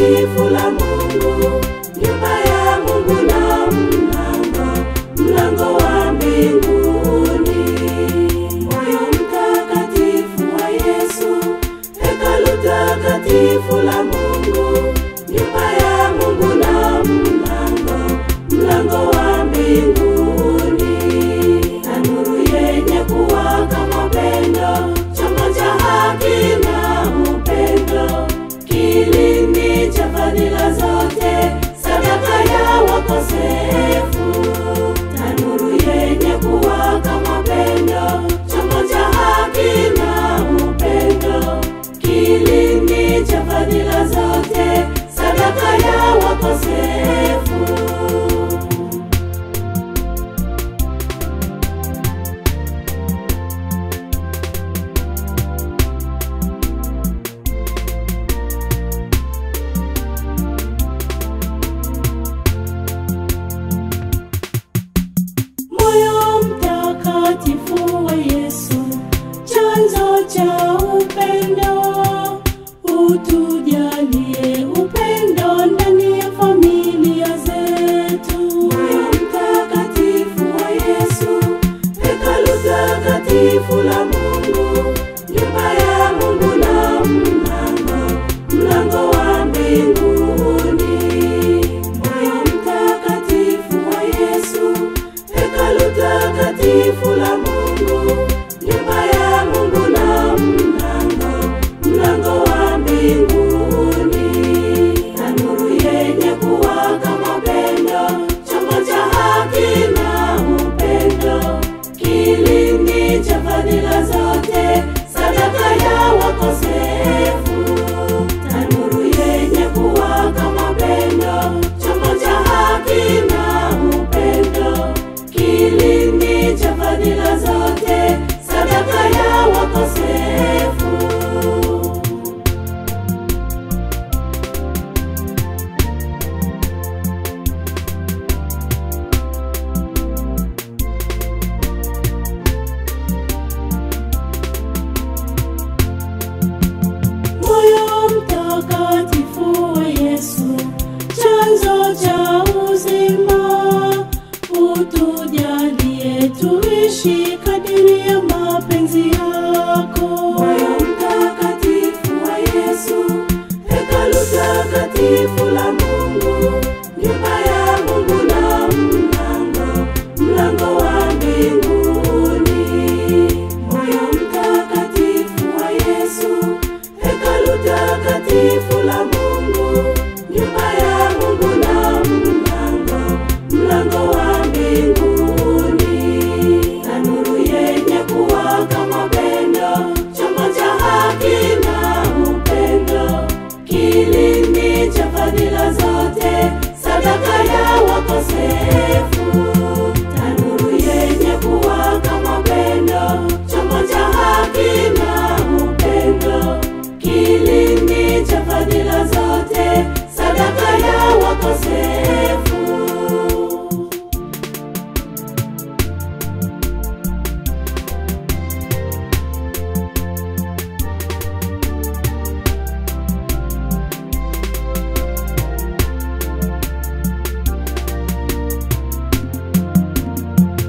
takatifu la Mungu, nyumba ya Mungu na mlango wa mbinguni. Moyo mtakatifu wa Yesu, hekalu takatifu la Mungu, nyumba ya Mungu na mlango wa mbinguni. Na nuru yenye kuwaka mapendo, chombo cha haki na upendo, kilindi cha fadhila zote, sadaka ya wakosefu. Na nuru yenye kuwaka mapendo, chombo cha haki na upendo, kilindi cha fadhila zote, sadaka ya wakosefu. Moyo mtakatifu wa Yesu, chanzo cha upendo, utujalie upendo ndani ya familia zetu. Moyo mtakatifu wa Yesu, hekalu takatifu la Mungu, nyumba ya Mungu na mlango wa mbinguni. Moyo mtakatifu wa Yesu, hekalu takatifu la Mungu, nyumba ya Mungu na mlango wa mbinguni. Na nuru yenye kuwaka mapendo, chombo cha haki na upendo, kilindi cha fadhila zote, sadaka ya wakosefu. Na nuru yenye kuwaka mapendo, chombo cha haki na upendo, kilindi cha fadhila zote, sadaka ya wakosefu. Moyo mtakatifu wa Yesu, chanzo cha uzima, utujalie tuishi kadiri ya mapenzi yako. Moyo mtakatifu wa Yesu, hekalu takatifu la Mungu, nyumba ya Mungu na mlango wa mbinguni. Moyo mtakatifu wa Yesu, hekalu takatifu la Mungu, nyumba ya Mungu na mlango wa mbinguni. Na nuru yenye kuwaka mapendo, chombo cha haki na upendo, kilindi cha fadhila zote, sadaka ya wakosefu. Na nuru yenye kuwaka mapendo, chombo cha haki na upendo, kilindi cha fadhila zote, sadaka ya wakosefu.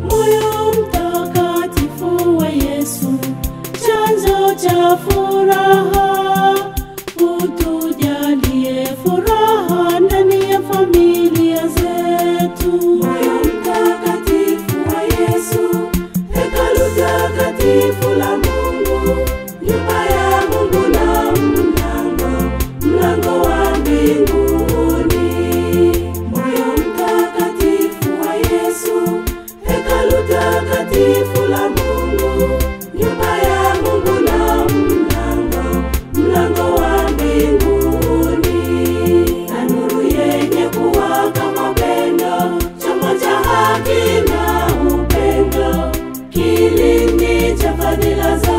Moyo mtakatifu wa Yesu, chanzo cha furaha, utujalie furaha ndani ya familia zetu. Moyo mtakatifu wa Yesu, hekalu takatifu la Mungu, nyumba ya Mungu na mlango wa mbinguni. Moyo mtakatifu wa Yesu, hekalu takatifu la Mungu, nyumba ya Mungu na mlango wa mbinguni. Na nuru yenye kuwaka mapendo, chombo cha haki na upendo, kilindi cha fadhila zote,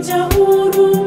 cha huruma.